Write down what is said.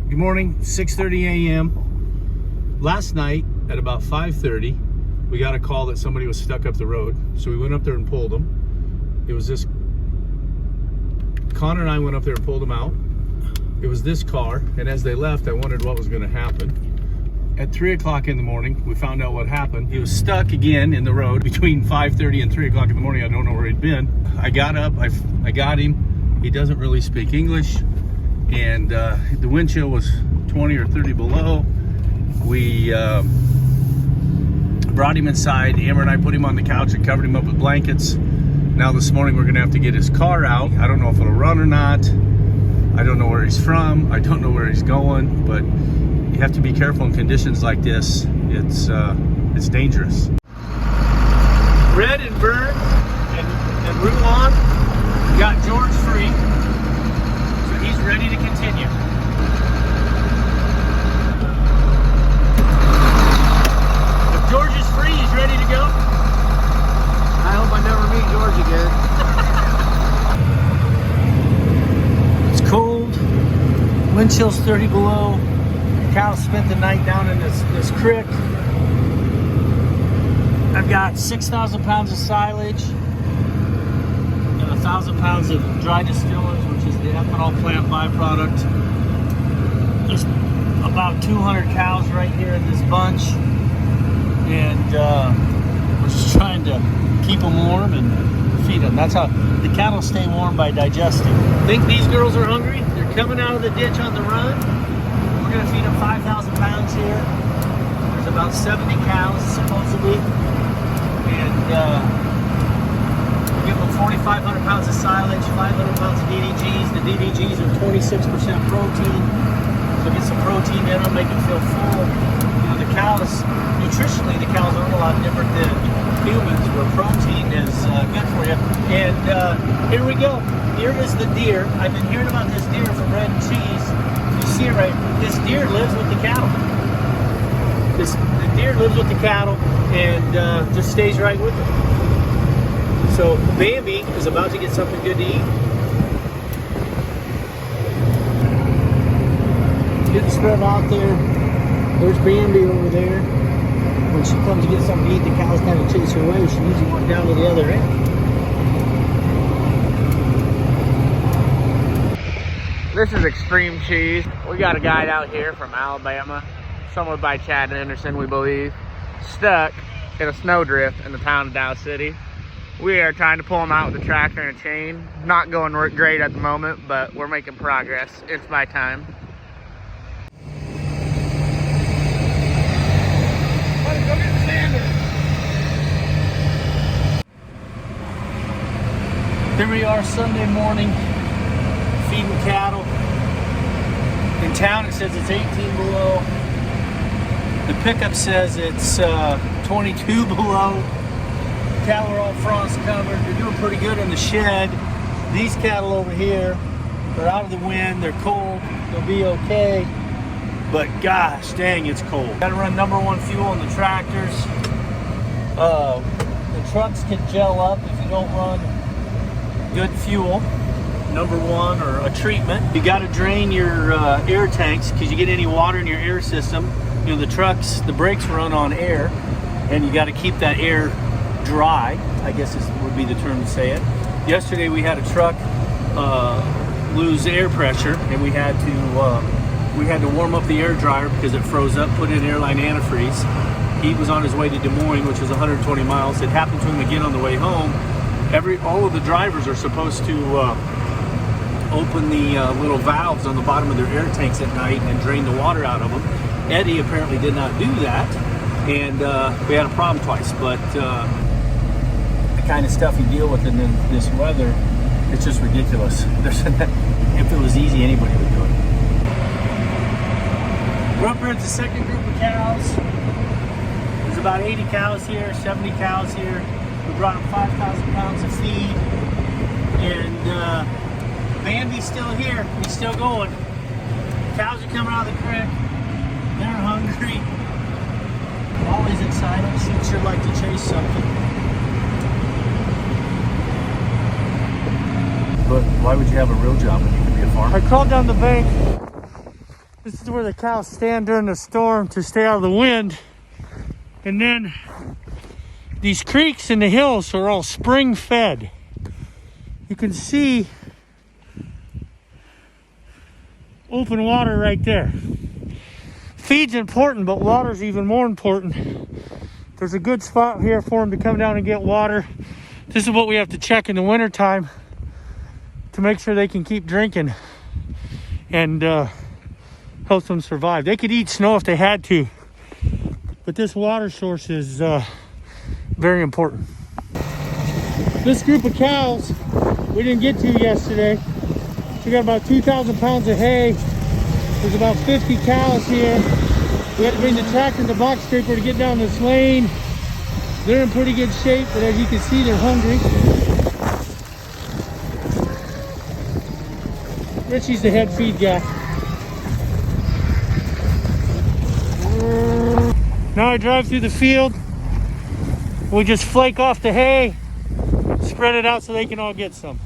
Good morning, 6:30 a.m. Last night at about 5:30, we got a call that somebody was stuck up the road. So we went up there and pulled them. It was this, Connor and I went up there and pulled them out. It was this car, and as they left, I wondered what was gonna happen. At 3 o'clock in the morning, we found out what happened. He was stuck again in the road between 5:30 and 3 o'clock in the morning. I don't know where he'd been. I got up, I got him. He doesn't really speak English. And the wind chill was 20 or 30 below. We brought him inside. Amber and I put him on the couch and covered him up with blankets. Now this morning we're gonna have to get his car out. I don't know if it'll run or not. I don't know where he's from. I don't know where he's going, but you have to be careful in conditions like this. It's dangerous. Red and Vern and Ruan got George free. He's ready to continue. If George is free, he's ready to go. I hope I never meet George again. It's cold. Wind chill's 30 below. Cal spent the night down in this creek. I've got 6,000 pounds of silage and 1,000 pounds of dry distillers, which is the ethanol plant byproduct. There's about 200 cows right here in this bunch, and we're just trying to keep them warm and feed them. That's how the cattle stay warm, by digesting. Think these girls are hungry? They're coming out of the ditch on the run. We're gonna feed them 5,000 pounds here. There's about 70 cows supposedly, and give them 4,500 pounds of silage, 500 pounds of DDGs. The DDGs are 26% protein. So get some protein in them, make them feel full. You know, the cows, nutritionally, the cows aren't a lot different than humans, where protein is good for you. And here we go. Here is the deer. I've been hearing about this deer from Red and Cheese. You see it right. This deer lives with the cattle. The deer lives with the cattle and just stays right with them. So Bambi is about to get something good to eat. Getting spread out there. There's Bambi over there. When she comes to get something to eat, the cows kind of chase her away. She usually went down to the other end. This is Extreme Cheese. We got a guide out here from Alabama, somewhere by Chad Anderson, we believe, stuck in a snowdrift in the town of Dow City. We are trying to pull him out with a tractor and a chain. Not going great at the moment, but we're making progress. It's my time. Here we are Sunday morning, feeding cattle. In town it says it's 18 below. The pickup says it's 22 below. Cattle are all frost covered. They're doing pretty good in the shed. These cattle over here, they're out of the wind, they're cold, they'll be okay. But gosh dang, it's cold. Gotta run #1 fuel in the tractors. The trucks can gel up if you don't run good fuel. #1, or a treatment. You gotta drain your air tanks, because you get any water in your air system. You know, the trucks, the brakes run on air, and you gotta keep that air dry, I guess would be the term to say it. Yesterday we had a truck lose air pressure, and we had to warm up the air dryer because it froze up, put in airline antifreeze. He was on his way to Des Moines, which was 120 miles. It happened to him again on the way home. All of the drivers are supposed to open the little valves on the bottom of their air tanks at night and drain the water out of them. Eddie apparently did not do that, and we had a problem twice. But the kind of stuff you deal with in this weather, it's just ridiculous. If it was easy, anybody would do it. We're up here at the second group of cows. There's about 80 cows here, 70 cows here. We brought them 5,000 pounds of feed, and Bambi's still here. He's still going. Cows are coming out of the creek. They're hungry. Always excited. She'd sure like to chase something. But why would you have a real job when you could be a farmer? I crawled down the bank This is where the cows stand during the storm to stay out of the wind. And then these creeks in the hills are all spring fed. You can see open water right there. Feed's important, but water's even more important. There's a good spot here for them to come down and get water. This is what we have to check in the wintertime to make sure they can keep drinking and helps them survive. They could eat snow if they had to, but this water source is very important. This group of cows we didn't get to yesterday. We got about 2,000 pounds of hay. There's about 50 cows here. We had to bring the tractor and the box scraper to get down this lane. They're in pretty good shape, but as you can see, they're hungry. Richie's the head feed guy. Now I drive through the field. We just flake off the hay, spread it out so they can all get some.